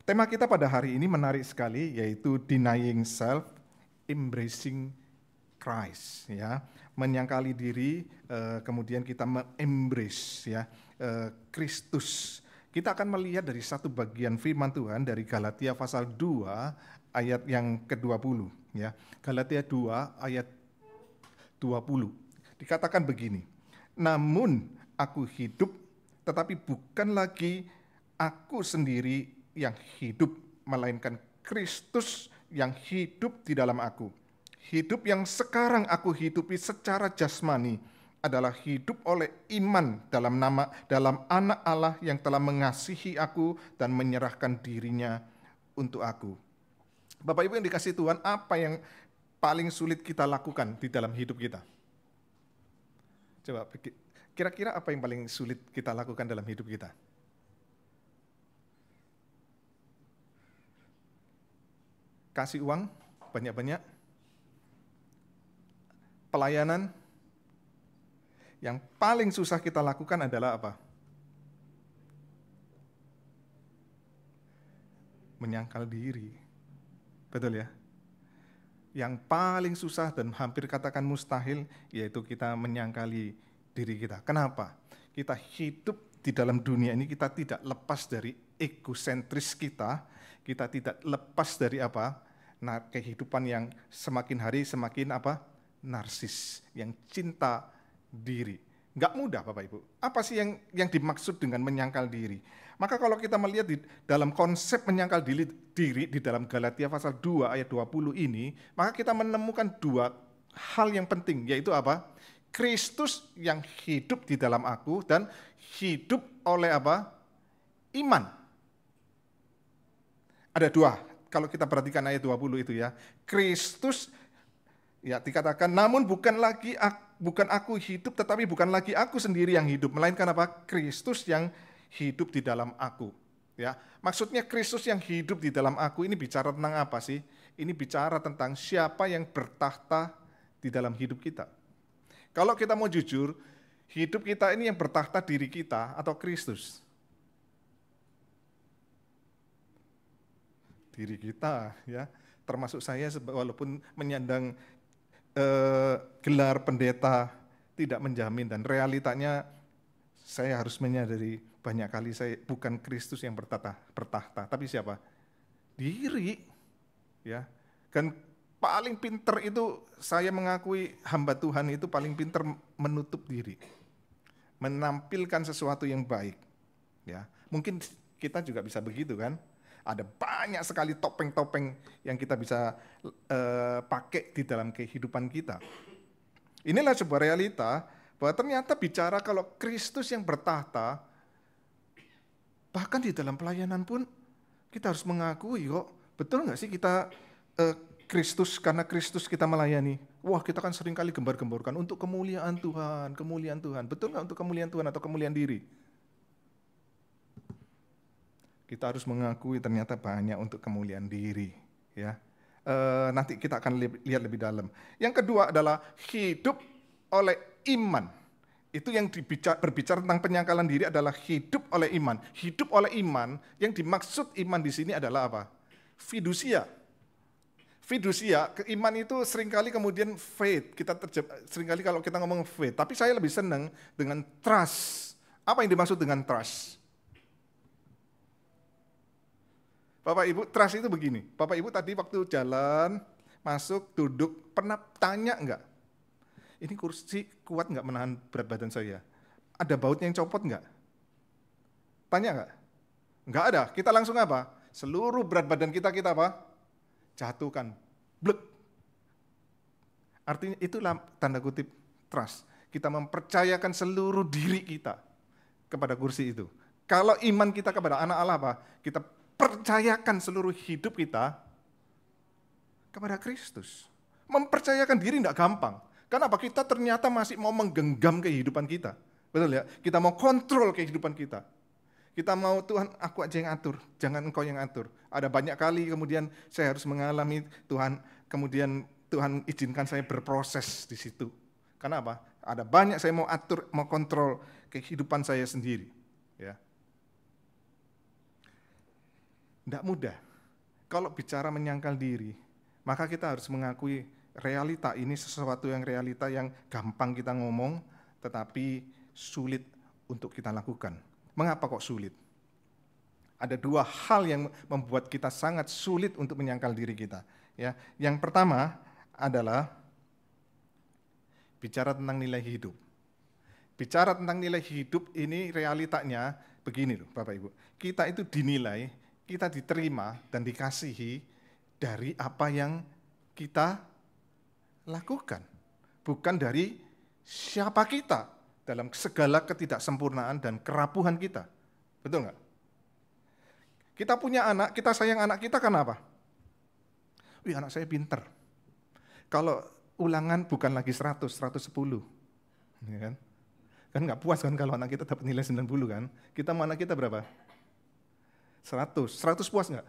Tema kita pada hari ini menarik sekali, yaitu denying self, embracing Christ, ya, menyangkali diri, kemudian kita embrace, ya, Kristus. Kita akan melihat dari satu bagian firman Tuhan dari Galatia pasal 2 ayat yang ke-20, ya. Galatia 2 ayat 20. Dikatakan begini, namun aku hidup, tetapi bukan lagi aku sendiri yang hidup, melainkan Kristus yang hidup di dalam aku. Hidup yang sekarang aku hidupi secara jasmani adalah hidup oleh iman dalam anak Allah yang telah mengasihi aku dan menyerahkan dirinya untuk aku. Bapak Ibu yang dikasihi Tuhan, apa yang paling sulit kita lakukan di dalam hidup kita? Coba kira-kira apa yang paling sulit kita lakukan dalam hidup kita? Kasih uang banyak-banyak, pelayanan. Yang paling susah kita lakukan adalah apa? Menyangkal diri. Betul ya? Yang paling susah dan hampir katakan mustahil, yaitu kita menyangkali diri kita. Kenapa? Kita hidup di dalam dunia ini, kita tidak lepas dari egosentris kita tidak lepas dari apa? Nah, kehidupan yang semakin hari semakin apa? Narsis, yang cinta diri. Nggak mudah Bapak Ibu. Apa sih yang dimaksud dengan menyangkal diri? Maka kalau kita melihat di dalam konsep menyangkal diri di dalam Galatia pasal 2 ayat 20 ini, maka kita menemukan dua hal yang penting, yaitu apa? Kristus yang hidup di dalam aku dan hidup oleh apa? Iman. Ada dua, kalau kita perhatikan ayat 20 itu ya. Kristus, ya dikatakan, namun bukan aku hidup, tetapi bukan lagi aku sendiri yang hidup, melainkan apa? Kristus yang hidup di dalam aku. Ya, maksudnya Kristus yang hidup di dalam aku ini bicara tentang apa sih? Ini bicara tentang siapa yang bertahta di dalam hidup kita. Kalau kita mau jujur, hidup kita ini yang bertahta diri kita atau Kristus? Diri kita, ya, termasuk saya walaupun menyandang gelar pendeta tidak menjamin, dan realitanya saya harus menyadari banyak kali saya bukan Kristus yang bertahta, tapi siapa? Diri, ya. Dan paling pinter itu saya mengakui hamba Tuhan itu paling pinter menutup diri, menampilkan sesuatu yang baik, ya. Mungkin kita juga bisa begitu kan? Ada banyak sekali topeng-topeng yang kita bisa pakai di dalam kehidupan kita. Inilah sebuah realita bahwa ternyata bicara kalau Kristus yang bertahta, bahkan di dalam pelayanan pun kita harus mengakui kok, betul nggak sih kita Kristus, karena Kristus kita melayani. Wah, kita kan sering kali gembar-gemborkan untuk kemuliaan Tuhan, kemuliaan Tuhan. Betul nggak untuk kemuliaan Tuhan atau kemuliaan diri? Kita harus mengakui ternyata banyak untuk kemuliaan diri, ya. Nanti kita akan lihat lebih dalam. Yang kedua adalah hidup oleh iman. Itu yang berbicara tentang penyangkalan diri adalah hidup oleh iman. Hidup oleh iman, yang dimaksud iman di sini adalah apa? Fidusia. Fidusia, keiman itu seringkali kemudian faith. Seringkali kalau kita ngomong faith, tapi saya lebih senang dengan trust. Apa yang dimaksud dengan trust? Bapak Ibu, trust itu begini. Bapak Ibu tadi waktu jalan, masuk, duduk, pernah tanya enggak? Ini kursi kuat enggak menahan berat badan saya? Ada bautnya yang copot enggak? Tanya enggak? Enggak ada. Kita langsung apa? Seluruh berat badan kita apa? Jatuhkan. Blek. Artinya itulah tanda kutip trust. Kita mempercayakan seluruh diri kita kepada kursi itu. Kalau iman kita kepada anak Allah apa? Kita percayakan seluruh hidup kita kepada Kristus. Mempercayakan diri tidak gampang. Kenapa? Kita ternyata masih mau menggenggam kehidupan kita. Betul ya? Kita mau kontrol kehidupan kita. Kita mau, Tuhan aku aja yang atur, jangan engkau yang atur. Ada banyak kali kemudian saya harus mengalami Tuhan, kemudian Tuhan izinkan saya berproses di situ. Kenapa? Ada banyak saya mau atur, mau kontrol kehidupan saya sendiri. Ya. Tidak mudah. Kalau bicara menyangkal diri, maka kita harus mengakui realita ini sesuatu yang realita yang gampang kita ngomong, tetapi sulit untuk kita lakukan. Mengapa kok sulit? Ada dua hal yang membuat kita sangat sulit untuk menyangkal diri kita. Ya, yang pertama adalah bicara tentang nilai hidup. Bicara tentang nilai hidup ini realitanya begini loh Bapak Ibu. Kita itu dinilai, kita diterima dan dikasihi dari apa yang kita lakukan. Bukan dari siapa kita dalam segala ketidaksempurnaan dan kerapuhan kita. Betul nggak? Kita punya anak, kita sayang anak kita karena apa? Wih, anak saya pinter. Kalau ulangan bukan lagi 100, 110. Ya kan? Kan nggak puas kan kalau anak kita dapat nilai 90 kan? Kita mau anak kita berapa? 100 puas nggak?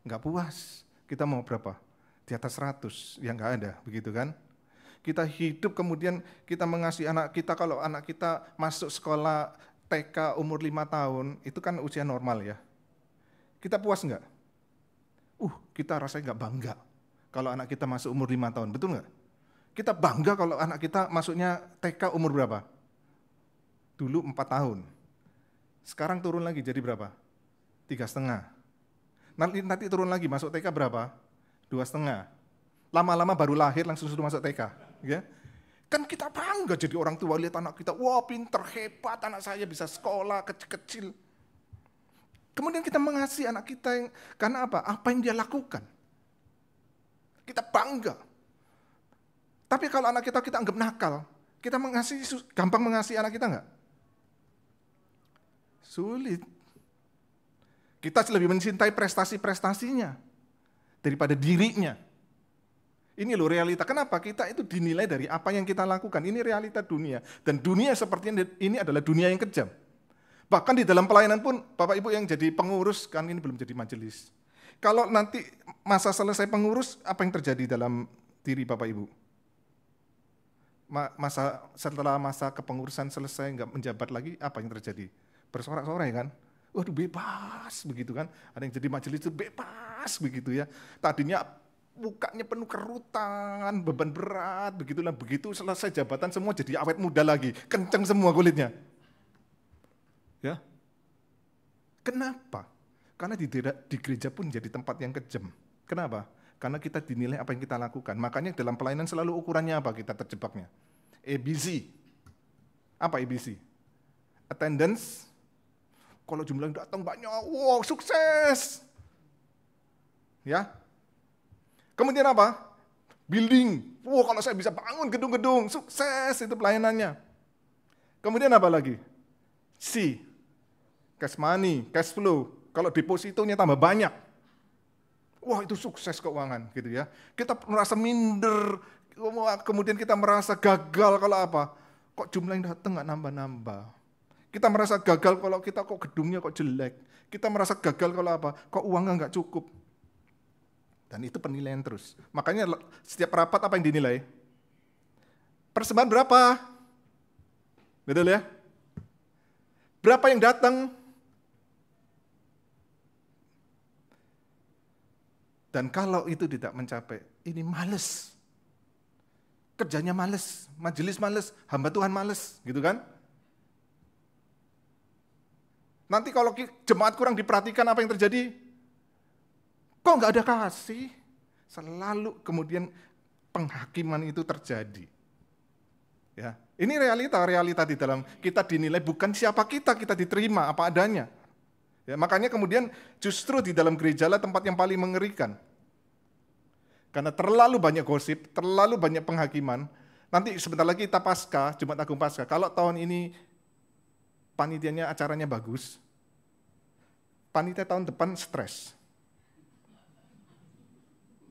Nggak puas. Kita mau berapa? Di atas 100, ya nggak ada, begitu kan? Kita hidup kemudian kita mengasihi anak kita, kalau anak kita masuk sekolah TK umur 5 tahun, itu kan usia normal ya. Kita puas nggak? Kita rasanya nggak bangga kalau anak kita masuk umur 5 tahun, betul nggak? Kita bangga kalau anak kita masuknya TK umur berapa? Dulu 4 tahun. Sekarang turun lagi jadi berapa? 3,5. Nanti turun lagi, masuk TK berapa? 2,5. Lama-lama baru lahir langsung sudah masuk TK. Ya? Kan kita bangga jadi orang tua, lihat anak kita, wah pinter, hebat, anak saya bisa sekolah kecil-kecil. Kemudian kita mengasihi anak kita yang, karena apa? Apa yang dia lakukan. Kita bangga. Tapi kalau anak kita anggap nakal, kita gampang mengasihi anak kita enggak? Sulit. Kita lebih mencintai prestasi-prestasinya daripada dirinya. Ini loh realita. Kenapa? Kita itu dinilai dari apa yang kita lakukan. Ini realita dunia. Dan dunia seperti ini adalah dunia yang kejam. Bahkan di dalam pelayanan pun, Bapak Ibu yang jadi pengurus, kan ini belum jadi majelis. Kalau nanti masa selesai pengurus, apa yang terjadi dalam diri Bapak Ibu? Setelah masa kepengurusan selesai, nggak menjabat lagi, apa yang terjadi? Bersorak-sorai kan? Waduh bebas begitu kan? Ada yang jadi majelis itu bebas begitu ya. Tadinya mukanya penuh kerutan, beban berat, begitulah. Begitu selesai jabatan semua jadi awet muda lagi, kenceng semua kulitnya. Ya, kenapa? Karena di gereja pun jadi tempat yang kejam. Kenapa? Karena kita dinilai apa yang kita lakukan. Makanya dalam pelayanan selalu ukurannya apa kita terjebaknya? ABC. Apa ABC? Attendance. Kalau jumlah yang datang banyak, wow sukses. Ya. Kemudian apa? Building. Wow kalau saya bisa bangun gedung-gedung, sukses itu pelayanannya. Kemudian apa lagi? C. Cash money, cash flow. Kalau depositonya tambah banyak. Wah itu sukses keuangan gitu ya. Kita merasa minder, kemudian kita merasa gagal kalau apa? Kok jumlah yang datang nggak nambah-nambah. Kita merasa gagal kalau kita kok gedungnya kok jelek. Kita merasa gagal kalau apa? Kok uangnya nggak cukup. Dan itu penilaian terus. Makanya setiap rapat apa yang dinilai? Persembahan berapa? Betul ya? Berapa yang datang? Dan kalau itu tidak mencapai, ini males. Kerjanya males, majelis males, hamba Tuhan males, gitu kan? Nanti kalau jemaat kurang diperhatikan apa yang terjadi? Kok nggak ada kasih? Selalu kemudian penghakiman itu terjadi. Ya, ini realita di dalam kita dinilai bukan siapa kita diterima apa adanya. Ya, makanya kemudian justru di dalam gereja lah tempat yang paling mengerikan. Karena terlalu banyak gosip, terlalu banyak penghakiman. Nanti sebentar lagi kita Paskah, Jumat Agung Paskah. Kalau tahun ini panitianya acaranya bagus, panitia tahun depan stres.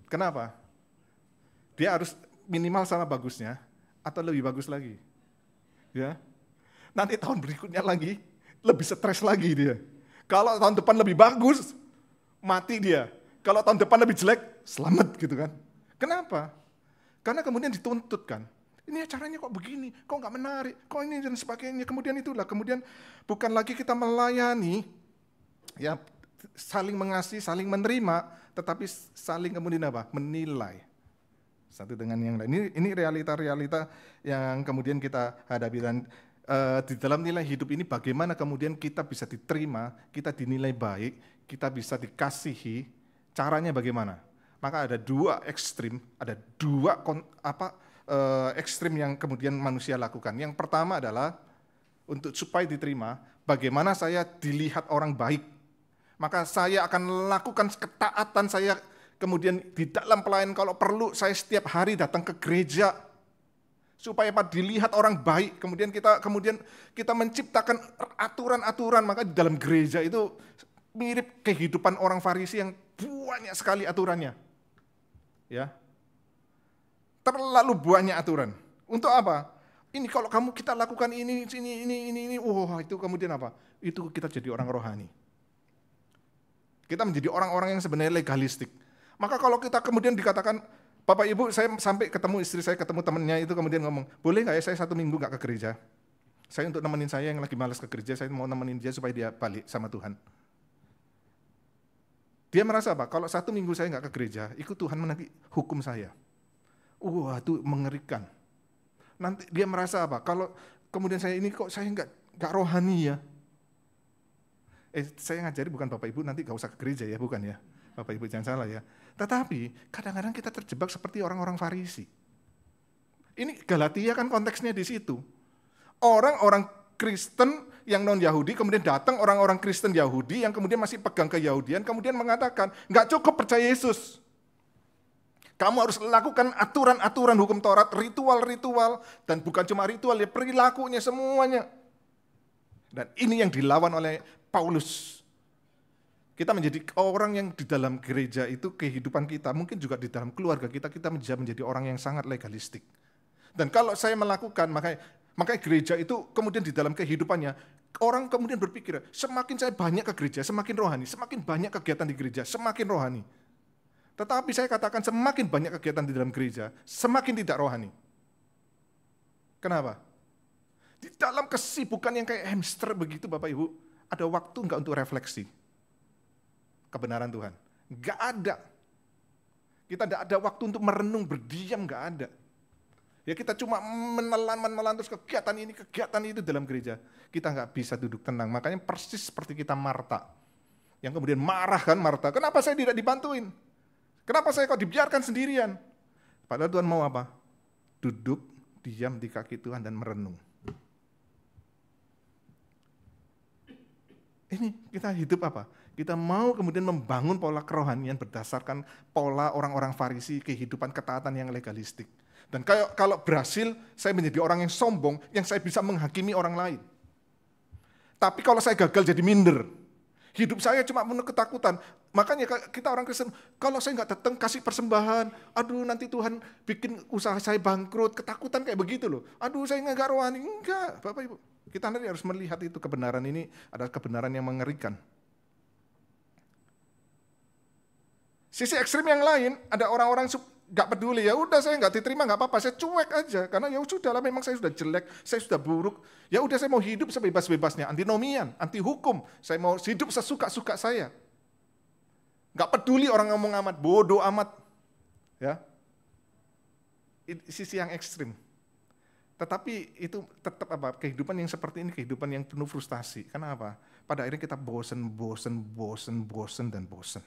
Kenapa? Dia harus minimal sama bagusnya atau lebih bagus lagi. Ya. Nanti tahun berikutnya lagi lebih stres lagi dia. Kalau tahun depan lebih bagus, mati dia. Kalau tahun depan lebih jelek, selamat gitu kan. Kenapa? Karena kemudian dituntut kan. Ini acaranya kok begini, kok nggak menarik, kok ini dan sebagainya. Kemudian itulah, kemudian bukan lagi kita melayani, ya saling mengasihi, saling menerima, tetapi saling kemudian apa? Menilai satu dengan yang lain. Ini realita-realita yang kemudian kita hadapi, dan di dalam nilai hidup ini bagaimana kemudian kita bisa diterima, kita dinilai baik, kita bisa dikasihi, caranya bagaimana? Maka ada dua ekstrim, ada dua ekstrim yang kemudian manusia lakukan. Yang pertama adalah untuk supaya diterima, bagaimana saya dilihat orang baik, maka saya akan lakukan ketaatan saya, kemudian di dalam pelayanan kalau perlu saya setiap hari datang ke gereja supaya dilihat orang baik. Kemudian kita menciptakan aturan-aturan, maka di dalam gereja itu mirip kehidupan orang Farisi yang banyak sekali aturannya. Ya. Terlalu banyak aturan. Untuk apa? Ini kalau kita lakukan ini, wah itu kemudian apa? Itu kita jadi orang rohani. Kita menjadi orang-orang yang sebenarnya legalistik. Maka kalau kita kemudian dikatakan, Bapak Ibu, saya sampai ketemu istri saya, ketemu temannya itu kemudian ngomong, boleh nggak ya saya 1 minggu nggak ke gereja? Saya untuk nemenin saya yang lagi malas ke gereja, saya mau nemenin dia supaya dia balik sama Tuhan. Dia merasa apa? Kalau 1 minggu saya nggak ke gereja, itu Tuhan menagih hukum saya. Wah, itu mengerikan. Nanti dia merasa apa? Kalau kemudian saya ini kok saya nggak rohani ya? Saya ngajari bukan Bapak Ibu nanti nggak usah ke gereja ya, bukan ya? Bapak Ibu jangan salah ya. Tetapi kadang-kadang kita terjebak seperti orang-orang Farisi. Ini Galatia kan konteksnya di situ. Orang-orang Kristen yang non-Yahudi kemudian datang orang-orang Kristen Yahudi yang kemudian masih pegang keyahudian, kemudian mengatakan nggak cukup percaya Yesus. Kamu harus lakukan aturan-aturan hukum Taurat, ritual-ritual, dan bukan cuma ritual, ya perilakunya semuanya. Dan ini yang dilawan oleh Paulus. Kita menjadi orang yang di dalam gereja itu kehidupan kita, mungkin juga di dalam keluarga kita bisa menjadi orang yang sangat legalistik. Dan kalau saya melakukan, makanya gereja itu kemudian di dalam kehidupannya, orang kemudian berpikir, semakin saya banyak ke gereja, semakin rohani, semakin banyak kegiatan di gereja, semakin rohani. Tetapi saya katakan semakin banyak kegiatan di dalam gereja, semakin tidak rohani. Kenapa? Di dalam kesibukan yang kayak hamster begitu Bapak Ibu, ada waktu enggak untuk refleksi kebenaran Tuhan? Enggak ada. Kita enggak ada waktu untuk merenung, berdiam, enggak ada. Ya kita cuma menelan terus kegiatan itu dalam gereja. Kita enggak bisa duduk tenang. Makanya persis seperti kita Marta. Yang kemudian marah kan Marta, kenapa saya tidak dibantuin? Kenapa saya kok dibiarkan sendirian? Padahal Tuhan mau apa? Duduk, diam di kaki Tuhan dan merenung. Ini kita hidup apa? Kita mau kemudian membangun pola kerohanian berdasarkan pola orang-orang Farisi, kehidupan ketaatan yang legalistik. Dan kalau berhasil, saya menjadi orang yang sombong, yang saya bisa menghakimi orang lain. Tapi kalau saya gagal jadi minder. Hidup saya cuma penuh ketakutan. Makanya kita orang Kristen, kalau saya nggak datang kasih persembahan, aduh nanti Tuhan bikin usaha saya bangkrut, ketakutan kayak begitu loh. Aduh saya nggak rohani, enggak Bapak Ibu. Kita nanti harus melihat itu kebenaran ini adalah kebenaran yang mengerikan. Sisi ekstrim yang lain, ada orang-orang nggak peduli, ya udah saya nggak diterima nggak apa-apa, saya cuek aja karena ya sudah lah memang saya sudah jelek, saya sudah buruk, ya udah saya mau hidup sebebas-bebasnya, antinomian, anti hukum, saya mau hidup sesuka-suka saya, nggak peduli orang ngomong amat, bodoh amat, ya sisi yang ekstrim. Tetapi itu tetap apa? Kehidupan yang seperti ini kehidupan yang penuh frustasi. Kenapa? Pada akhirnya kita bosen dan bosen.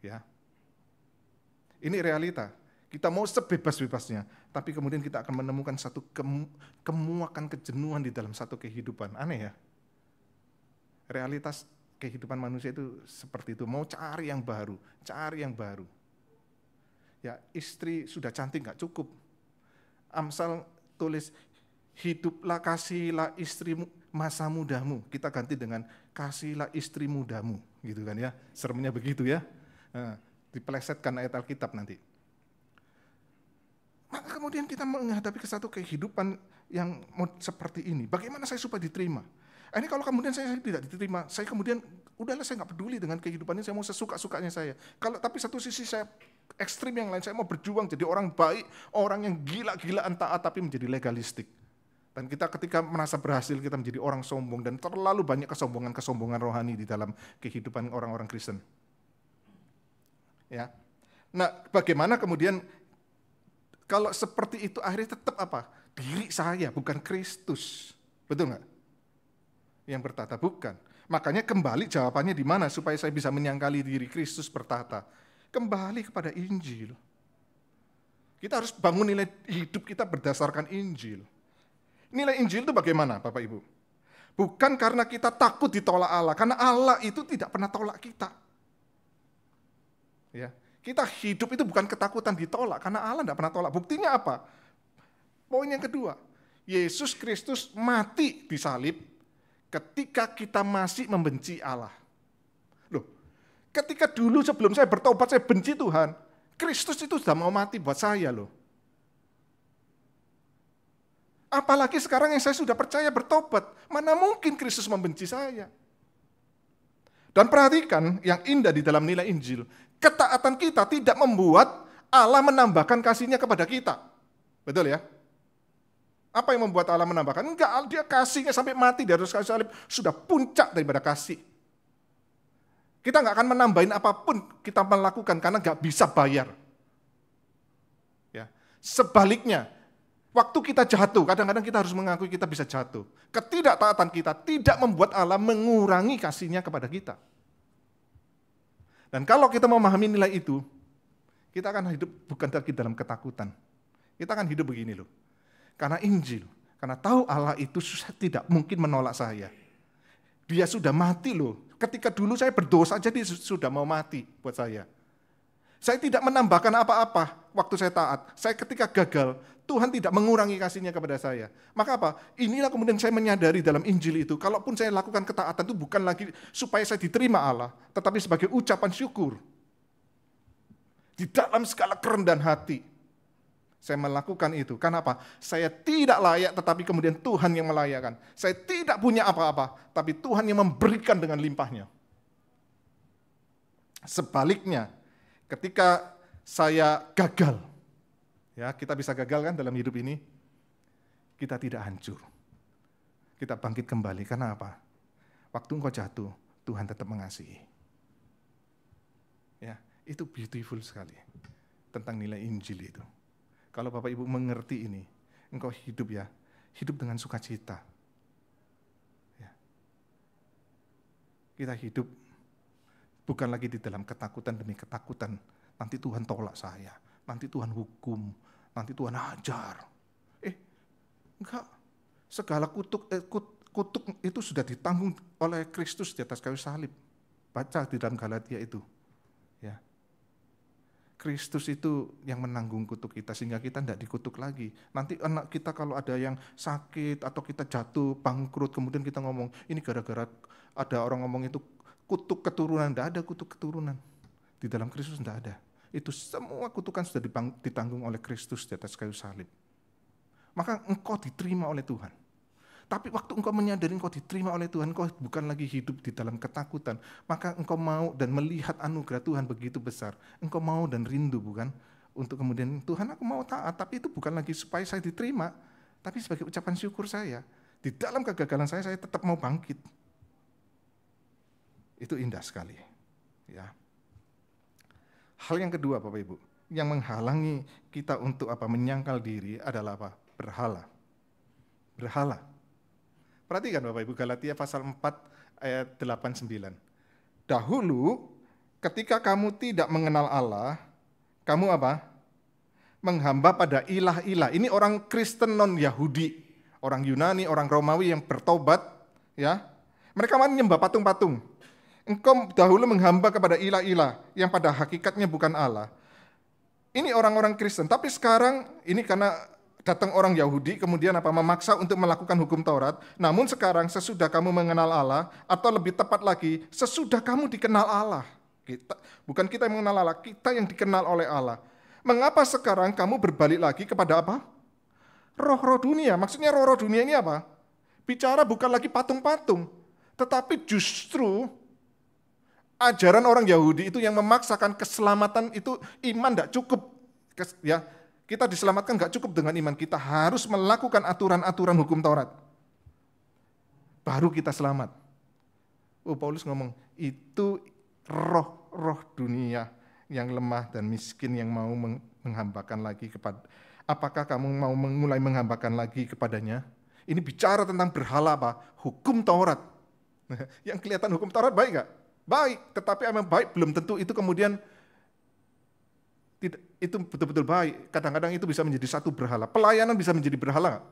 Ya. Ini realita. Kita mau sebebas-bebasnya, tapi kemudian kita akan menemukan satu kemuakan kejenuhan di dalam satu kehidupan. Aneh ya? Realitas kehidupan manusia itu seperti itu. Mau cari yang baru. Ya, istri sudah cantik nggak cukup. Amsal tulis, hiduplah kasihlah istrimu masa mudamu. Kita ganti dengan kasihlah istri mudamu, gitu kan ya. Seremnya begitu ya. Nah, dipelesetkan ayat Alkitab nanti. Maka kemudian kita menghadapi ke satu kehidupan yang seperti ini. Bagaimana saya supaya diterima? Ini kalau kemudian saya tidak diterima, saya kemudian udahlah saya nggak peduli dengan kehidupan ini, saya mau sesuka-sukanya saya. Tapi satu sisi saya ekstrim yang lain, saya mau berjuang jadi orang baik, orang yang gila-gilaan taat tapi menjadi legalistik. Dan kita ketika merasa berhasil, kita menjadi orang sombong, dan terlalu banyak kesombongan rohani di dalam kehidupan orang-orang Kristen. Ya. Nah, bagaimana kemudian kalau seperti itu akhirnya tetap apa? Diri saya, bukan Kristus. Betul nggak? Yang bertata, bukan. Makanya kembali jawabannya di mana supaya saya bisa menyangkali diri Kristus bertata. Kembali kepada Injil. Kita harus bangun nilai hidup kita berdasarkan Injil. Nilai Injil itu bagaimana, Bapak Ibu? Bukan karena kita takut ditolak Allah, karena Allah itu tidak pernah tolak kita. Ya, kita hidup itu bukan ketakutan ditolak, karena Allah tidak pernah tolak. Buktinya apa? Poin yang kedua, Yesus Kristus mati di salib ketika kita masih membenci Allah. Loh, ketika dulu sebelum saya bertobat, saya benci Tuhan, Kristus itu sudah mau mati buat saya loh. Apalagi sekarang yang saya sudah percaya bertobat, mana mungkin Kristus membenci saya? Dan perhatikan yang indah di dalam nilai Injil, ketaatan kita tidak membuat Allah menambahkan kasih-Nya kepada kita. Betul ya? Apa yang membuat Allah menambahkan? Enggak, dia kasih-Nya sampai mati di atas kayu salib, sudah puncak daripada kasih. Kita nggak akan menambahin apapun kita melakukan karena nggak bisa bayar. Ya. Sebaliknya, waktu kita jatuh, kadang-kadang kita harus mengakui kita bisa jatuh. Ketidaktaatan kita tidak membuat Allah mengurangi kasih-Nya kepada kita. Dan kalau kita memahami nilai itu, kita akan hidup bukan lagi dalam ketakutan. Kita akan hidup begini loh. Karena Injil, karena tahu Allah itu tidak mungkin menolak saya. Dia sudah mati loh. Ketika dulu saya berdosa aja dia sudah mau mati buat saya. Saya tidak menambahkan apa-apa waktu saya taat. Saya ketika gagal, Tuhan tidak mengurangi kasih-Nya kepada saya. Maka apa? Inilah kemudian saya menyadari dalam Injil itu, kalaupun saya lakukan ketaatan itu bukan lagi supaya saya diterima Allah, tetapi sebagai ucapan syukur. Di dalam segala kerendahan hati, saya melakukan itu. Karena apa? Saya tidak layak, tetapi kemudian Tuhan yang melayakkan. Saya tidak punya apa-apa, tapi Tuhan yang memberikan dengan limpahnya. Sebaliknya, ketika saya gagal, ya kita bisa gagal kan dalam hidup ini, kita tidak hancur. Kita bangkit kembali, karena apa? Waktu engkau jatuh, Tuhan tetap mengasihi. Ya, itu beautiful sekali tentang nilai Injil itu. Kalau Bapak Ibu mengerti ini, engkau hidup ya, hidup dengan sukacita. Ya. Kita hidup bukan lagi di dalam ketakutan demi ketakutan. Nanti Tuhan tolak saya, nanti Tuhan hukum, nanti Tuhan ajar. Enggak. Segala kutuk itu sudah ditanggung oleh Kristus di atas kayu salib. Baca di dalam Galatia itu. Ya. Kristus itu yang menanggung kutuk kita sehingga kita tidak dikutuk lagi. Nanti anak kita kalau ada yang sakit atau kita jatuh, bangkrut, kemudian kita ngomong, ini gara-gara ada orang ngomong itu kutuk keturunan. Tidak ada kutuk keturunan. Di dalam Kristus tidak ada. Itu semua kutukan sudah ditanggung oleh Kristus di atas kayu salib. Maka engkau diterima oleh Tuhan. Tapi waktu engkau menyadari engkau diterima oleh Tuhan, engkau bukan lagi hidup di dalam ketakutan. Maka engkau mau dan melihat anugerah Tuhan begitu besar. Engkau mau dan rindu bukan? Untuk kemudian Tuhan aku mau taat, tapi itu bukan lagi supaya saya diterima. Tapi sebagai ucapan syukur saya. Di dalam kegagalan saya tetap mau bangkit. Itu indah sekali. Ya. Hal yang kedua Bapak Ibu, yang menghalangi kita untuk menyangkal diri adalah apa? Berhala. Berhala. Perhatikan Bapak Ibu, Galatia pasal 4 ayat 8-9. Dahulu ketika kamu tidak mengenal Allah, kamu apa? Menghamba pada ilah-ilah. Ini orang Kristen non-Yahudi, orang Yunani, orang Romawi yang bertobat, ya. Mereka menyembah patung-patung. Engkau dahulu menghamba kepada ilah-ilah yang pada hakikatnya bukan Allah. Ini orang-orang Kristen, tapi sekarang ini karena datang orang Yahudi, kemudian memaksa untuk melakukan hukum Taurat. Namun sekarang sesudah kamu mengenal Allah, atau lebih tepat lagi, sesudah kamu dikenal Allah. Bukan kita yang mengenal Allah, kita yang dikenal oleh Allah. Mengapa sekarang kamu berbalik lagi kepada apa? Roh-roh dunia. Maksudnya roh-roh dunia ini apa? Bicara bukan lagi patung-patung, tetapi justru ajaran orang Yahudi itu yang memaksakan keselamatan itu iman tidak cukup. Ya, Kita diselamatkan nggak cukup dengan iman, kita harus melakukan aturan-aturan hukum Taurat. Baru kita selamat. Oh, Paulus ngomong, itu roh-roh dunia yang lemah dan miskin yang mau menghambakan lagi kepada. Apakah kamu mau mulai menghambakan lagi kepadanya? Ini bicara tentang berhala apa? Hukum Taurat. Yang kelihatan hukum Taurat baik nggak? Baik, tetapi emang baik belum tentu itu kemudian itu betul-betul baik. Kadang-kadang itu bisa menjadi satu berhala. Pelayanan bisa menjadi berhala nggak?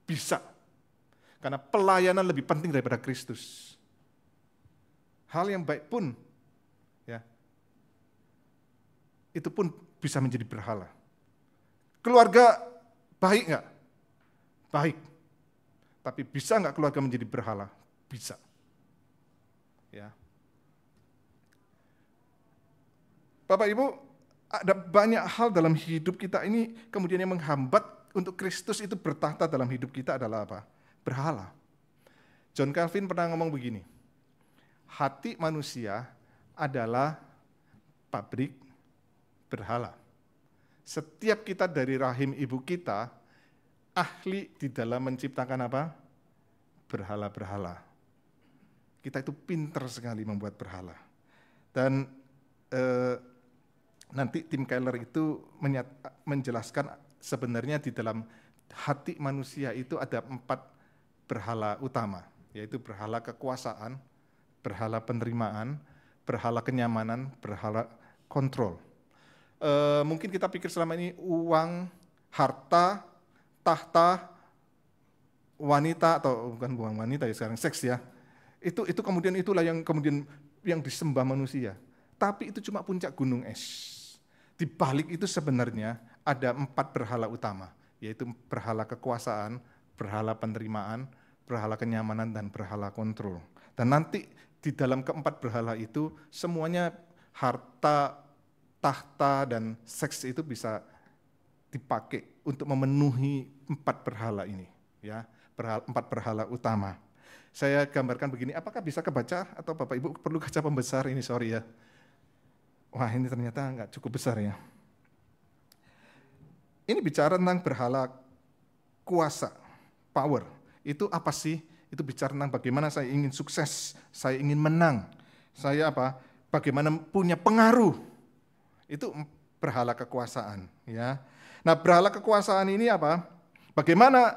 Bisa. Karena pelayanan lebih penting daripada Kristus. Hal yang baik pun, ya, itu pun bisa menjadi berhala. Keluarga baik nggak? Baik. Tapi bisa nggak keluarga menjadi berhala? Bisa. Ya. Bapak Ibu, ada banyak hal dalam hidup kita ini kemudian yang menghambat untuk Kristus itu bertahta dalam hidup kita adalah apa? Berhala. John Calvin pernah ngomong begini, hati manusia adalah pabrik berhala. Setiap kita dari rahim ibu kita, ahli di dalam menciptakan apa? Berhala-berhala. Kita itu pinter sekali membuat berhala. Dan nanti Tim Keller itu menjelaskan sebenarnya di dalam hati manusia itu ada 4 berhala utama, yaitu berhala kekuasaan, berhala penerimaan, berhala kenyamanan, berhala kontrol. Mungkin kita pikir selama ini uang, harta, tahta, wanita, atau bukan buang wanita ya sekarang, seks ya, itu kemudian itulah yang kemudian yang disembah manusia. Tapi itu cuma puncak gunung es. Di balik itu sebenarnya ada 4 berhala utama, yaitu berhala kekuasaan, berhala penerimaan, berhala kenyamanan, dan berhala kontrol. Dan nanti di dalam keempat berhala itu semuanya harta, tahta, dan seks itu bisa dipakai untuk memenuhi 4 berhala ini, ya, 4 berhala utama. Saya gambarkan begini, apakah bisa kebaca atau Bapak Ibu perlu kaca pembesar ini, sorry ya. Wah, ini ternyata nggak cukup besar ya. Ini bicara tentang berhala kuasa, power. Itu apa sih? Itu bicara tentang bagaimana saya ingin sukses, saya ingin menang, saya apa? Bagaimana punya pengaruh. Itu berhala kekuasaan, ya. Nah, berhala kekuasaan ini apa? Bagaimana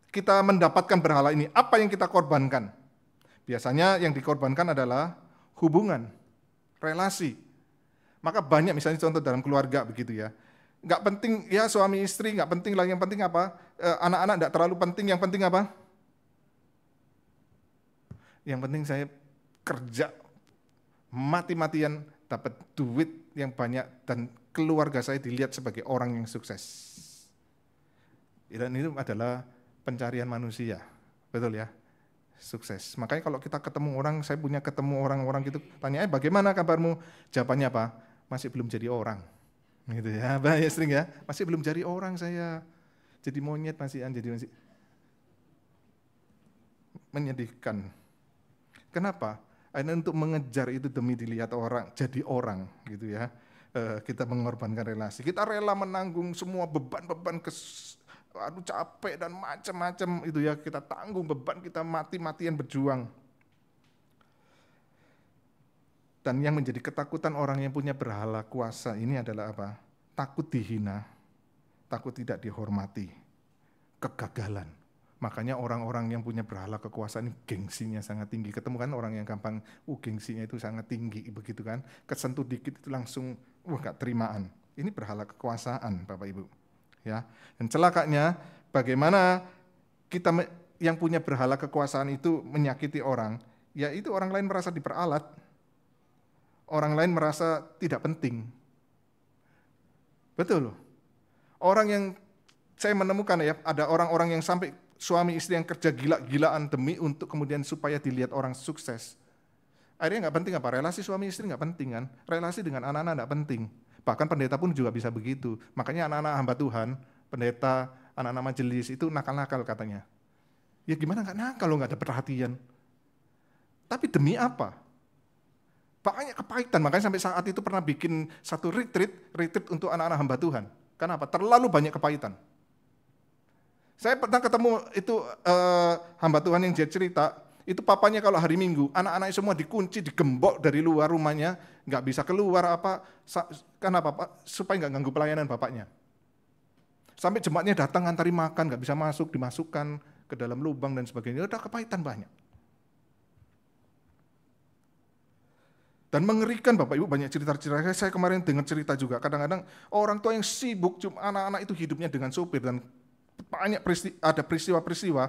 kita mendapatkan berhala ini? Apa yang kita korbankan? Biasanya yang dikorbankan adalah hubungan, relasi. Maka banyak misalnya contoh dalam keluarga begitu ya. Nggak penting ya suami istri, nggak penting lah, yang penting apa? Anak-anak nggak terlalu penting, yang penting apa? Yang penting saya kerja mati-matian dapat duit yang banyak dan keluarga saya dilihat sebagai orang yang sukses. Dan itu adalah pencarian manusia, betul ya? Sukses. Makanya kalau kita ketemu orang, saya punya ketemu orang-orang gitu, tanya, bagaimana kabarmu? Jawabannya apa? Masih belum jadi orang. Gitu ya, bahaya sering ya, masih belum jadi orang saya. Jadi monyet masih menyedihkan. Kenapa? Karena untuk mengejar itu demi dilihat orang, jadi orang gitu ya. Kita mengorbankan relasi. Kita rela menanggung semua beban-beban capek dan macam-macam itu ya, kita tanggung beban, kita mati-matian berjuang. Dan yang menjadi ketakutan orang yang punya berhala kuasa ini adalah apa? Takut dihina, takut tidak dihormati, kegagalan. Makanya orang-orang yang punya berhala kekuasaan ini gengsinya sangat tinggi. Ketemu kan orang yang gampang, gengsinya itu sangat tinggi begitu kan. Kesentuh dikit itu langsung, gak terimaan. Ini berhala kekuasaan Bapak Ibu. Ya. Dan celakanya bagaimana kita yang punya berhala kekuasaan itu menyakiti orang, yaitu orang lain merasa diperalat. Orang lain merasa tidak penting. Betul loh. Orang yang saya menemukan ya, ada orang-orang yang sampai suami istri yang kerja gila-gilaan demi untuk kemudian supaya dilihat orang sukses. Akhirnya nggak penting apa? Relasi suami istri nggak penting kan? Relasi dengan anak-anak nggak penting. Bahkan pendeta pun juga bisa begitu. Makanya anak-anak hamba Tuhan, pendeta, anak-anak majelis itu nakal-nakal katanya. Ya gimana nggak nakal kalau nggak ada perhatian? Tapi demi apa? Banyak kepahitan, makanya sampai saat itu pernah bikin satu retreat untuk anak-anak hamba Tuhan. Kenapa? Terlalu banyak kepahitan. Saya pernah ketemu itu hamba Tuhan yang dia cerita, itu papanya kalau hari Minggu, anak-anaknya semua dikunci, digembok dari luar rumahnya, nggak bisa keluar kenapa Pak? Supaya nggak ganggu pelayanan bapaknya. Sampai jemaatnya datang ngantari makan, nggak bisa masuk, dimasukkan ke dalam lubang dan sebagainya. Udah kepahitan banyak. Dan mengerikan Bapak Ibu, banyak cerita-cerita. Saya kemarin dengar cerita juga, kadang-kadang orang tua yang sibuk, cuma anak-anak itu hidupnya dengan supir, dan banyak ada peristiwa-peristiwa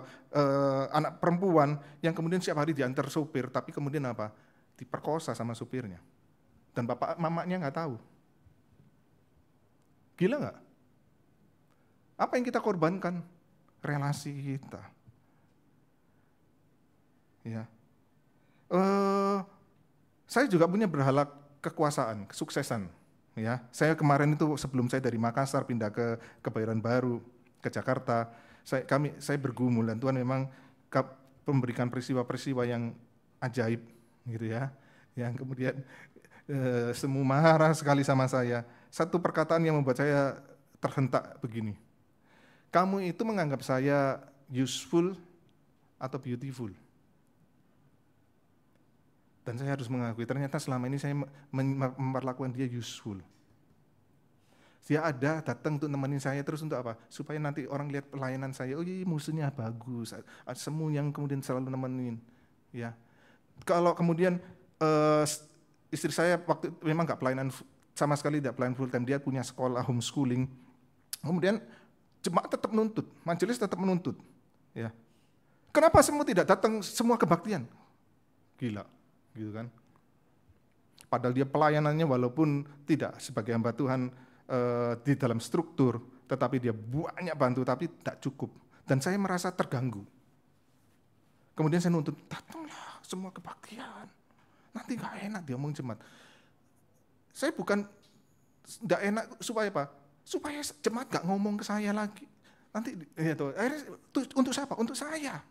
anak perempuan yang kemudian setiap hari diantar supir, tapi kemudian apa? Diperkosa sama supirnya. Dan bapak mamanya nggak tahu. Gila nggak? Apa yang kita korbankan? Relasi kita. Ya. Saya juga punya berhala kekuasaan, kesuksesan. Ya, saya kemarin itu sebelum saya dari Makassar pindah ke Kebayoran Baru, ke Jakarta, saya bergumul dan Tuhan memang memberikan peristiwa-peristiwa yang ajaib, gitu ya. Yang kemudian semua marah sekali sama saya. Satu perkataan yang membuat saya terhentak begini. Kamu itu menganggap saya useful atau beautiful? Dan saya harus mengakui, ternyata selama ini saya memperlakukan dia useful. Dia datang untuk nemenin saya terus untuk apa? Supaya nanti orang lihat pelayanan saya, oh iya musuhnya bagus, semua yang kemudian selalu nemenin. Ya. Kalau kemudian istri saya waktu itu memang nggak pelayanan sama sekali, tidak pelayanan full time, dia punya sekolah homeschooling. Kemudian jemaat tetap menuntut, majelis tetap menuntut. Ya. Kenapa semua tidak datang semua kebaktian? Gila. Gitu kan. Padahal dia pelayanannya walaupun tidak sebagai hamba Tuhan di dalam struktur, tetapi dia banyak bantu, tapi tidak cukup. Dan saya merasa terganggu. Kemudian saya nuntut, datanglah semua kebaktian. Nanti nggak enak dia ngomong jemaat. Saya bukan nggak enak supaya apa? Supaya jemaat nggak ngomong ke saya lagi. Nanti ya tuh, akhirnya untuk siapa? Untuk saya.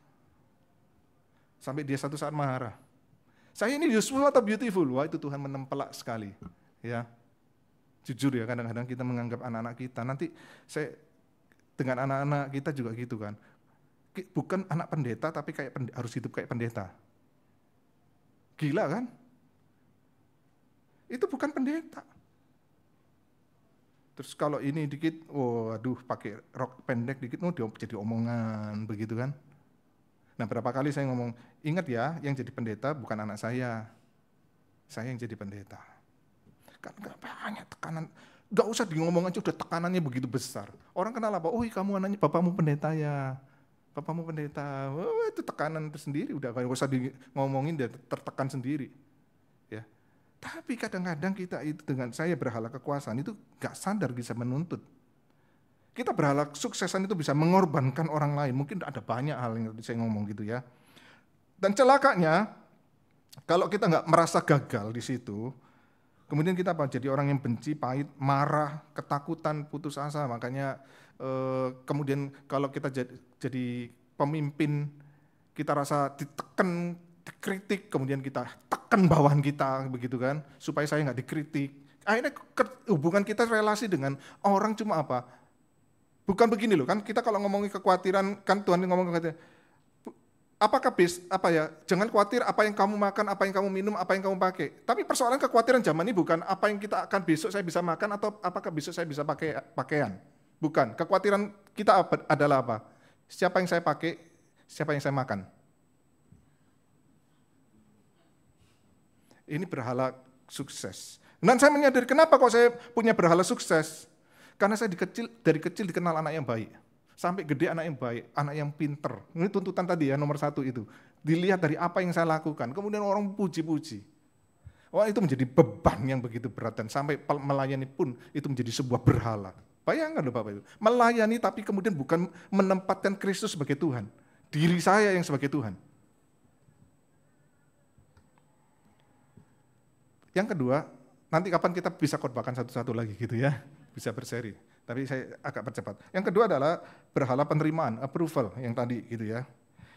Sampai dia satu saat marah. Saya ini useful atau beautiful? Wah, itu Tuhan menempelak sekali. Ya, jujur ya, kadang-kadang kita menganggap anak-anak kita. Nanti saya dengan anak-anak kita juga gitu kan. Bukan anak pendeta, tapi harus hidup kayak pendeta. Gila kan? Itu bukan pendeta. Terus kalau ini dikit, waduh, pakai rok pendek dikit, dia jadi omongan begitu kan? Nah, berapa kali saya ngomong, ingat ya, yang jadi pendeta bukan anak saya yang jadi pendeta. Kan banyak tekanan, gak usah di ngomong aja udah tekanannya begitu besar. Orang kenal apa? Oh, kamu anaknya bapakmu pendeta ya, bapakmu pendeta. Oh, itu tekanan tersendiri, udah gak usah di ngomongin, dia tertekan sendiri. Ya. Tapi kadang-kadang kita itu dengan saya berhala kekuasaan itu gak sadar bisa menuntut. Kita berhala suksesan itu bisa mengorbankan orang lain. Mungkin ada banyak hal yang saya ngomong gitu ya. Dan celakanya, kalau kita nggak merasa gagal di situ, kemudian kita jadi orang yang benci, pahit, marah, ketakutan, putus asa. Makanya kemudian kalau kita jadi pemimpin, kita rasa ditekan, dikritik, kemudian kita tekan bawahan kita, begitu kan, supaya saya nggak dikritik. Akhirnya hubungan kita relasi dengan orang cuma apa? Bukan begini loh, kan kita kalau ngomongin kekhawatiran, kan Tuhan ngomong kekhawatiran, jangan khawatir apa yang kamu makan, apa yang kamu minum, apa yang kamu pakai. Tapi persoalan kekhawatiran zaman ini bukan apa yang kita akan besok saya bisa makan atau apakah besok saya bisa pakai pakaian. Bukan, kekhawatiran kita adalah apa? Siapa yang saya pakai, siapa yang saya makan. Ini berhala sukses. Dan saya menyadari kenapa kok saya punya berhala sukses. Karena saya dari kecil dikenal anak yang baik. Sampai gede anak yang baik, anak yang pinter. Ini tuntutan tadi ya, nomor 1 itu. Dilihat dari apa yang saya lakukan, kemudian orang puji-puji. Wah, itu menjadi beban yang begitu berat, dan sampai melayani pun itu menjadi sebuah berhala. Bayangkan loh Bapak Ibu, melayani tapi kemudian bukan menempatkan Kristus sebagai Tuhan. Diri saya yang sebagai Tuhan. Yang kedua, nanti kapan kita bisa khotbahkan satu-satu lagi gitu ya. Bisa berseri, tapi saya agak percepat. Yang kedua adalah berhala penerimaan, approval yang tadi gitu ya.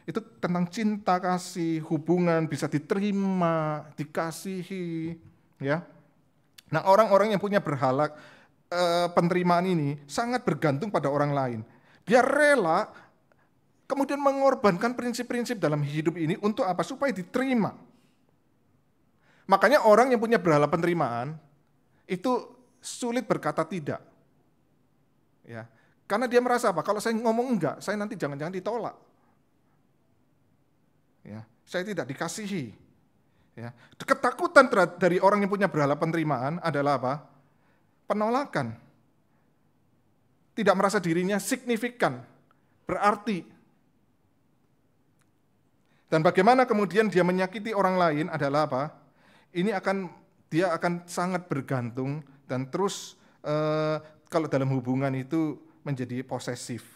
Itu tentang cinta kasih, hubungan bisa diterima, dikasihi, ya. Nah, orang-orang yang punya berhala penerimaan ini sangat bergantung pada orang lain. Dia rela kemudian mengorbankan prinsip-prinsip dalam hidup ini untuk apa? Supaya diterima. Makanya orang yang punya berhala penerimaan itu sulit berkata tidak. Ya. Karena dia merasa apa? Kalau saya ngomong enggak, saya nanti jangan-jangan ditolak. Ya, saya tidak dikasihi. Ya. Ketakutan dari orang yang punya berhala penerimaan adalah apa? Penolakan. Tidak merasa dirinya signifikan, berarti. Dan bagaimana kemudian dia menyakiti orang lain adalah apa? Dia akan sangat bergantung dan terus kalau dalam hubungan itu menjadi posesif.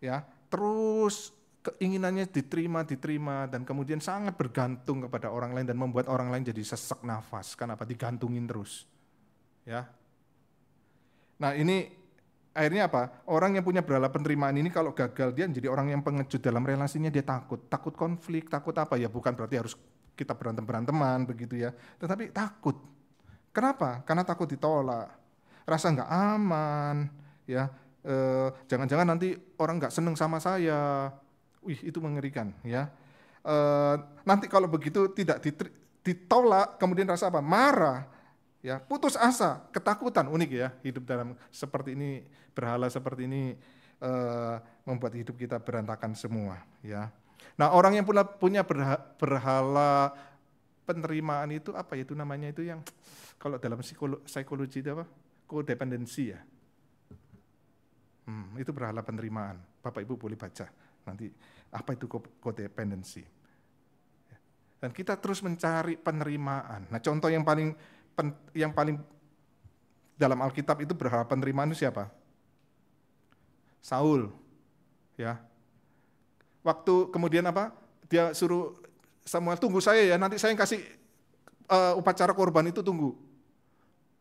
Ya, terus keinginannya diterima dan kemudian sangat bergantung kepada orang lain dan membuat orang lain jadi sesak nafas. Kenapa? Digantungin terus. Ya. Nah, ini akhirnya apa? Orang yang punya berhala penerimaan ini kalau gagal dia menjadi orang yang pengecut dalam relasinya, dia takut konflik, takut apa ya? Bukan berarti harus kita berantem-beranteman begitu ya, tetapi takut. Kenapa? Karena takut ditolak, rasa nggak aman, ya. Jangan-jangan nanti orang nggak seneng sama saya. Wih, itu mengerikan, ya. Nanti kalau begitu tidak ditolak, kemudian rasa apa? Marah. Ya, putus asa, ketakutan, unik ya hidup dalam seperti ini, berhala seperti ini membuat hidup kita berantakan semua, ya. Nah, orang yang punya berhala penerimaan itu apa ya itu namanya itu yang kalau dalam psikologi itu apa? Kodependensi ya. Itu berhala penerimaan. Bapak Ibu boleh baca nanti apa itu kodependensi. Dan kita terus mencari penerimaan. Nah, contoh yang paling dalam Alkitab itu berhala penerimaan itu siapa? Saul, ya. Waktu kemudian apa? Dia suruh Samuel, tunggu saya ya, nanti saya yang kasih upacara korban itu tunggu.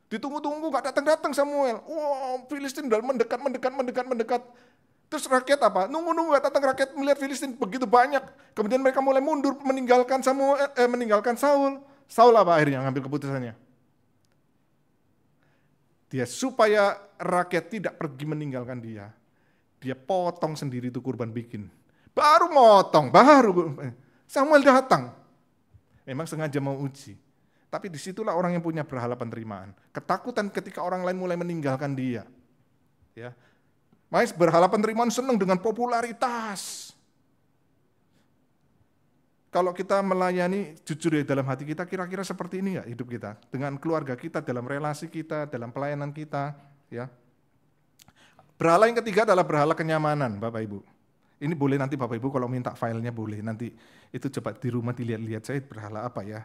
Ditunggu-tunggu, gak datang-datang Samuel. Wow, Filistin udah mendekat. Terus rakyat apa? Nunggu gak datang, rakyat melihat Filistin begitu banyak. Kemudian mereka mulai mundur meninggalkan Saul. Saul apa akhirnya ngambil keputusannya? Dia supaya rakyat tidak pergi meninggalkan dia potong sendiri itu kurban bikin. Baru Samuel datang. Memang sengaja mau uji. Tapi disitulah orang yang punya berhala penerimaan. Ketakutan ketika orang lain mulai meninggalkan dia. Ya. Mas berhala penerimaan senang dengan popularitas. Kalau kita melayani jujur ya dalam hati kita, kira-kira seperti ini nggak hidup kita? Dengan keluarga kita, dalam relasi kita, dalam pelayanan kita. Ya. Berhala yang ketiga adalah berhala kenyamanan, Bapak Ibu. Ini boleh nanti Bapak Ibu kalau minta filenya boleh, nanti itu coba di rumah dilihat-lihat saya berhala apa ya.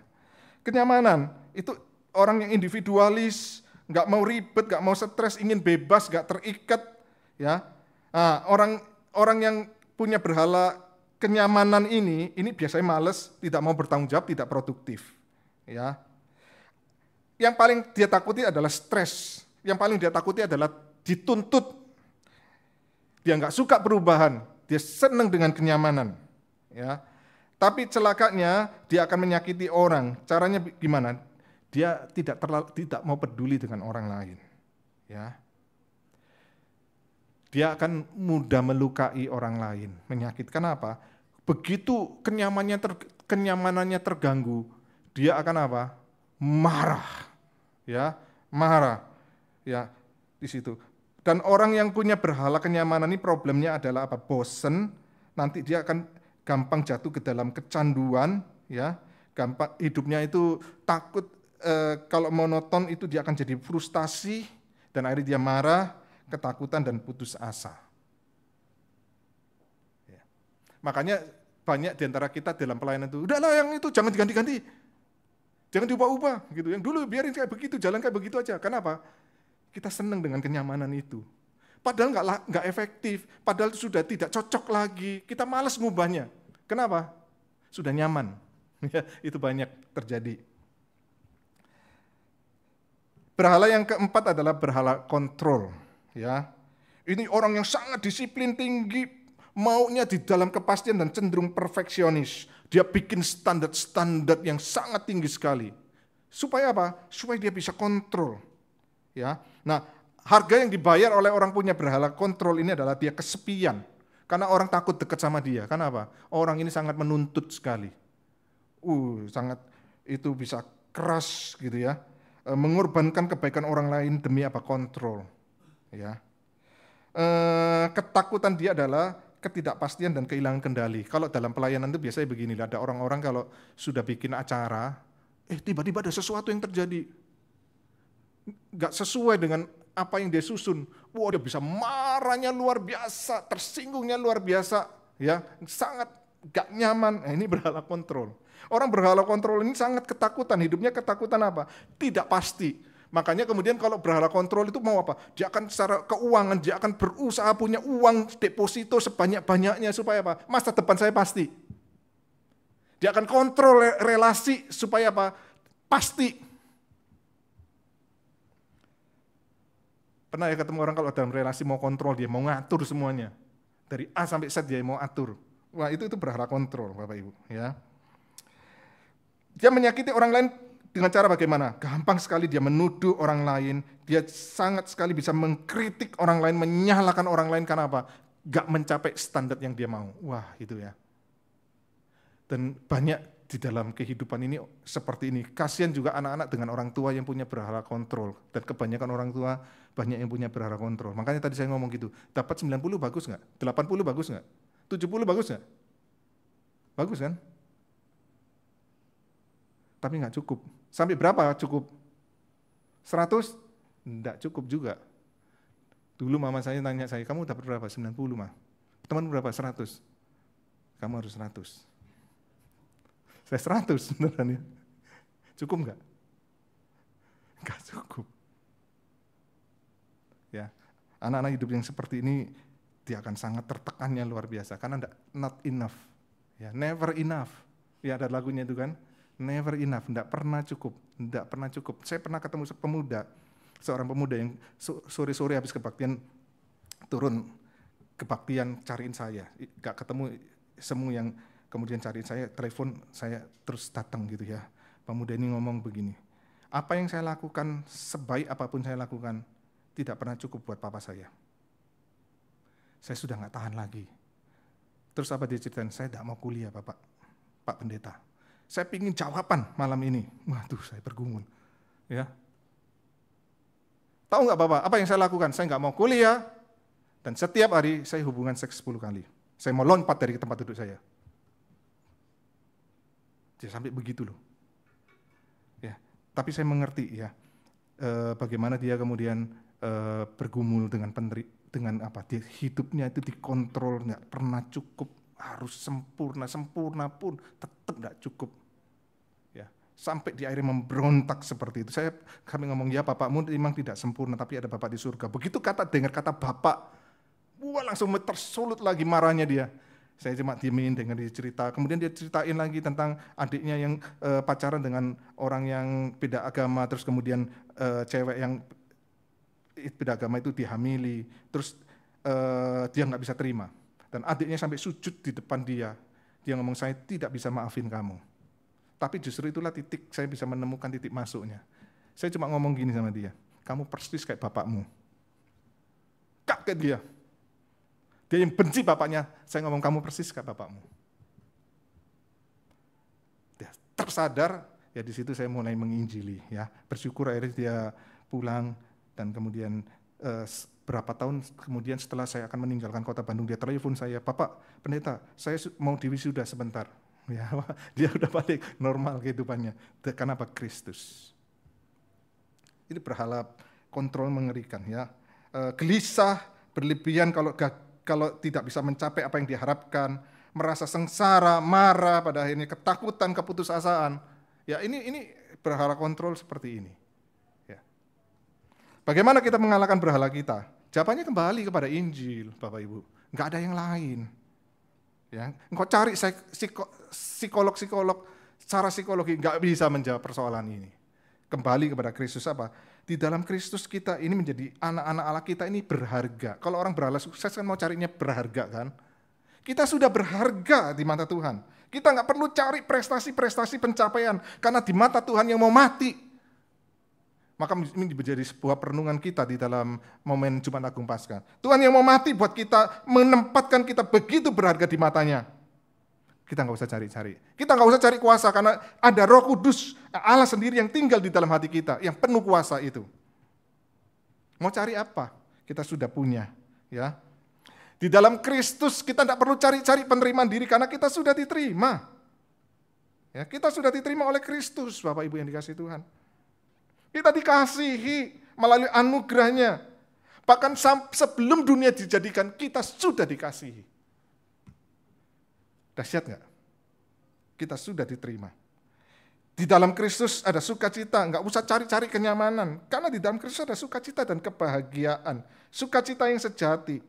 Kenyamanan, itu orang yang individualis, nggak mau ribet, nggak mau stres, ingin bebas, nggak terikat. Ya. Nah, orang yang punya berhala kenyamanan ini biasanya malas, tidak mau bertanggung jawab, tidak produktif. Ya. Yang paling dia takuti adalah stres. Yang paling dia takuti adalah dituntut. Dia nggak suka perubahan, dia senang dengan kenyamanan. Ya. Tapi celakanya dia akan menyakiti orang. Caranya gimana? Dia tidak mau peduli dengan orang lain. Ya. Dia akan mudah melukai orang lain, menyakitkan apa? Begitu kenyamanannya terganggu, dia akan apa? Marah. Ya, marah. Ya, di situ. Dan orang yang punya berhala kenyamanan ini problemnya adalah apa? Bosen, nanti dia akan gampang jatuh ke dalam kecanduan, ya. Gampang hidupnya itu takut kalau monoton itu dia akan jadi frustasi dan akhirnya dia marah, ketakutan dan putus asa. Ya. Makanya banyak di antara kita dalam pelayanan itu, udahlah yang itu jangan diganti-ganti, jangan diubah-ubah, gitu. Yang dulu biarin kayak begitu, jalan kayak begitu aja. Kenapa? Kita senang dengan kenyamanan itu. Padahal nggak efektif, padahal sudah tidak cocok lagi. Kita malas ngubahnya. Kenapa? Sudah nyaman. Ya, itu banyak terjadi. Berhala yang keempat adalah berhala kontrol. Ya, ini orang yang sangat disiplin tinggi, Maunya di dalam kepastian dan cenderung perfeksionis. Dia bikin standar-standar yang sangat tinggi sekali. Supaya apa? Supaya dia bisa kontrol. Ya. Nah, harga yang dibayar oleh orang punya berhala kontrol ini adalah dia kesepian. Karena orang takut dekat sama dia. Karena apa? Orang ini sangat menuntut sekali. Sangat itu bisa keras gitu ya. Mengorbankan kebaikan orang lain demi apa? Kontrol. Ya. Ketakutan dia adalah ketidakpastian dan kehilangan kendali. Kalau dalam pelayanan itu biasanya begini, ada orang-orang kalau sudah bikin acara, tiba-tiba ada sesuatu yang terjadi. Nggak sesuai dengan apa yang dia susun. Dia bisa marahnya luar biasa, tersinggungnya luar biasa, ya, sangat nggak nyaman. Ini berhala kontrol. Orang berhala kontrol ini sangat ketakutan, hidupnya ketakutan apa? Tidak pasti. Makanya kemudian kalau berhala kontrol itu mau apa? Dia akan secara keuangan, dia akan berusaha punya uang deposito sebanyak-banyaknya supaya apa? Masa depan saya pasti. Dia akan kontrol relasi supaya apa? Pasti. Pernah ya ketemu orang kalau dalam relasi mau kontrol, dia mau ngatur semuanya. Dari A sampai Z dia mau atur. Wah, itu berhala kontrol, Bapak Ibu, ya. Dia menyakiti orang lain dengan cara bagaimana? Gampang sekali dia menuduh orang lain, dia sangat sekali bisa mengkritik orang lain, menyalahkan orang lain karena apa? Gak mencapai standar yang dia mau. Wah, itu ya. Dan banyak di dalam kehidupan ini seperti ini. Kasihan juga anak-anak dengan orang tua yang punya berhala kontrol. Dan kebanyakan orang tua banyak yang punya berhala kontrol. Makanya tadi saya ngomong gitu, dapat 90 bagus nggak? 80 bagus nggak? 70 bagus nggak? Bagus kan? Tapi nggak cukup. Sampai berapa cukup? 100? Nggak cukup juga. Dulu mama saya tanya saya, kamu dapat berapa? 90 mah. Teman berapa? 100. Kamu harus 100. Saya 100 beneran ya. Cukup nggak? Nggak cukup. Ya, anak-anak hidup yang seperti ini, dia akan sangat tertekannya luar biasa. Karena not enough. Ya, never enough. Ya, ada lagunya itu kan. Never enough, tidak pernah cukup, tidak pernah cukup. Saya pernah ketemu seorang pemuda yang sore-sore habis kebaktian turun kebaktian cariin saya, gak ketemu semua yang kemudian cariin saya, telepon saya terus datang gitu ya. Pemuda ini ngomong begini, apa yang saya lakukan, sebaik apapun saya lakukan, tidak pernah cukup buat papa saya. Saya sudah gak tahan lagi. Terus apa dia ceritain, saya tidak mau kuliah Pak Pendeta. Saya ingin jawaban malam ini. Waduh, saya bergumul. Ya. Tahu nggak Bapak, apa yang saya lakukan? Saya nggak mau kuliah, dan setiap hari saya hubungan seks 10 kali. Saya mau lompat dari tempat duduk saya. Jadi sampai begitu loh. Ya. Tapi saya mengerti ya, bagaimana dia kemudian bergumul dengan apa? Hidupnya itu dikontrol, nggak pernah cukup. Harus sempurna pun tetap tidak cukup. Ya, sampai di akhirnya memberontak seperti itu. Kami ngomong, ya bapakmu memang tidak sempurna, tapi ada Bapak di surga. Begitu dengar kata Bapak, langsung tersulut lagi marahnya dia. Saya cuma diemin dengan dia cerita. Kemudian dia ceritain lagi tentang adiknya yang pacaran dengan orang yang beda agama, terus kemudian cewek yang beda agama itu dihamili, terus dia nggak bisa terima. Dan adiknya sampai sujud di depan dia. Dia ngomong, saya tidak bisa maafin kamu. Tapi justru itulah titik saya bisa menemukan titik masuknya. Saya cuma ngomong gini sama dia, kamu persis kayak bapakmu. Kaget dia. Dia yang benci bapaknya, saya ngomong kamu persis kayak bapakmu. Dia tersadar, ya di situ saya mulai menginjili. Ya, bersyukur akhirnya dia pulang dan kemudian berapa tahun kemudian setelah saya akan meninggalkan kota Bandung, dia telepon saya, Bapak Pendeta, saya mau diwisuda sebentar. Ya, dia udah balik normal kehidupannya. Kenapa? Kristus. Ini berhala kontrol mengerikan ya. Gelisah, berlebihan kalau tidak bisa mencapai apa yang diharapkan, merasa sengsara, marah, pada akhirnya ketakutan, keputusasaan. Ya, ini berhala kontrol seperti ini. Ya. Bagaimana kita mengalahkan berhala kita? Jawabannya kembali kepada Injil, Bapak Ibu. Enggak ada yang lain. Ya, engkau cari psikolog, secara psikologi enggak bisa menjawab persoalan ini. Kembali kepada Kristus apa? Di dalam Kristus kita ini menjadi anak-anak Allah, kita ini berharga. Kalau orang berhala sukses kan mau carinya berharga kan? Kita sudah berharga di mata Tuhan. Kita nggak perlu cari prestasi-prestasi pencapaian, karena di mata Tuhan yang mau mati. Maka ini menjadi sebuah perenungan kita di dalam momen Jumat Agung Paskah. Tuhan yang mau mati buat kita, menempatkan kita begitu berharga di matanya. Kita nggak usah cari-cari. Kita nggak usah cari kuasa, karena ada Roh Kudus, Allah sendiri yang tinggal di dalam hati kita, yang penuh kuasa itu. Mau cari apa? Kita sudah punya. Ya. Di dalam Kristus kita tidak perlu cari-cari penerimaan diri, karena kita sudah diterima. Ya, kita sudah diterima oleh Kristus, Bapak Ibu yang dikasihi Tuhan. Kita dikasihi melalui anugerahnya. Bahkan sebelum dunia dijadikan, kita sudah dikasihi. Dahsyat nggak? Kita sudah diterima. Di dalam Kristus ada sukacita, nggak usah cari-cari kenyamanan. Karena di dalam Kristus ada sukacita dan kebahagiaan. Sukacita yang sejati.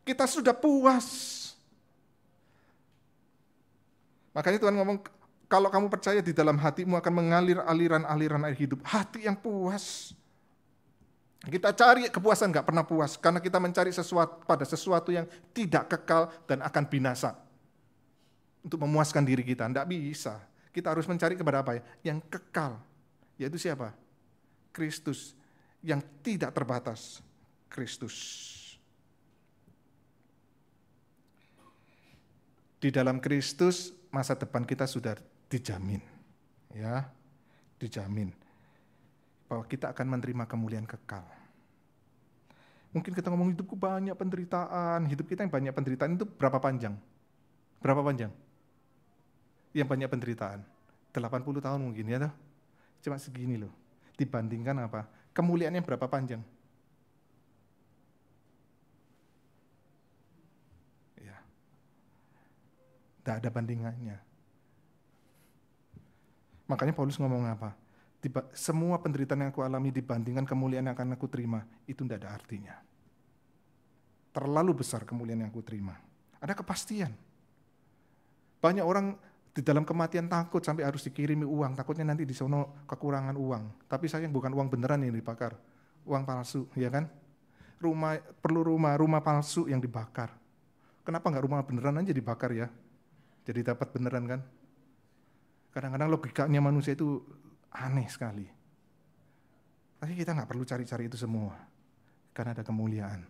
Kita sudah puas. Makanya Tuhan ngomong, kalau kamu percaya di dalam hatimu akan mengalir aliran-aliran air hidup. Hati yang puas. Kita cari kepuasan nggak pernah puas, karena kita mencari sesuatu yang tidak kekal dan akan binasa. Untuk memuaskan diri kita, nggak bisa. Kita harus mencari kepada apa ya? Yang kekal, yaitu siapa? Kristus, yang tidak terbatas. Kristus. Di dalam Kristus, masa depan kita sudah dijamin, ya, dijamin bahwa kita akan menerima kemuliaan kekal. Mungkin kita ngomong hidupku banyak penderitaan, hidup kita yang banyak penderitaan itu berapa panjang? Berapa panjang? Yang banyak penderitaan, 80 tahun mungkin ya, toh? Cuma segini loh. Dibandingkan apa? Kemuliaannya berapa panjang? Ya, tidak ada bandingannya. Makanya Paulus ngomong apa? Semua penderitaan yang aku alami dibandingkan kemuliaan yang akan aku terima, itu tidak ada artinya. Terlalu besar kemuliaan yang aku terima. Ada kepastian. Banyak orang di dalam kematian takut sampai harus dikirimi uang, takutnya nanti di sono kekurangan uang. Tapi sayang bukan uang beneran yang dibakar, uang palsu, ya kan? Rumah palsu yang dibakar. Kenapa nggak rumah beneran aja dibakar ya? Jadi dapat beneran kan? Kadang-kadang logikanya manusia itu aneh sekali. Tapi kita nggak perlu cari-cari itu semua. Karena ada kemuliaan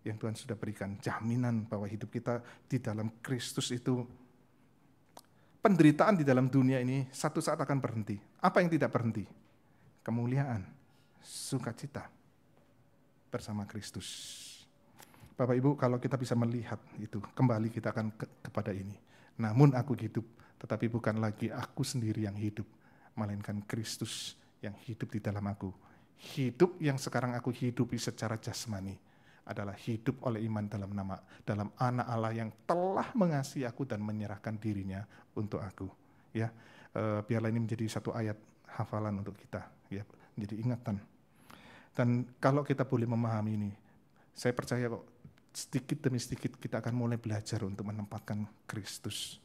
yang Tuhan sudah berikan. Jaminan bahwa hidup kita di dalam Kristus itu, penderitaan di dalam dunia ini satu saat akan berhenti. Apa yang tidak berhenti? Kemuliaan, sukacita bersama Kristus. Bapak Ibu, kalau kita bisa melihat itu, kembali kita akan kepada ini. Namun aku hidup, tetapi bukan lagi aku sendiri yang hidup, melainkan Kristus yang hidup di dalam aku. Hidup yang sekarang aku hidupi secara jasmani adalah hidup oleh iman dalam Anak Allah yang telah mengasihi aku dan menyerahkan dirinya untuk aku. Ya, biarlah ini menjadi satu ayat hafalan untuk kita, ya, menjadi ingatan. Dan kalau kita boleh memahami ini, saya percaya kok sedikit demi sedikit kita akan mulai belajar untuk menempatkan Kristus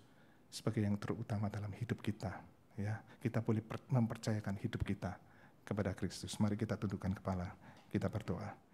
sebagai yang terutama dalam hidup kita. Ya, kita boleh mempercayakan hidup kita kepada Kristus. Mari kita tundukkan kepala, kita berdoa.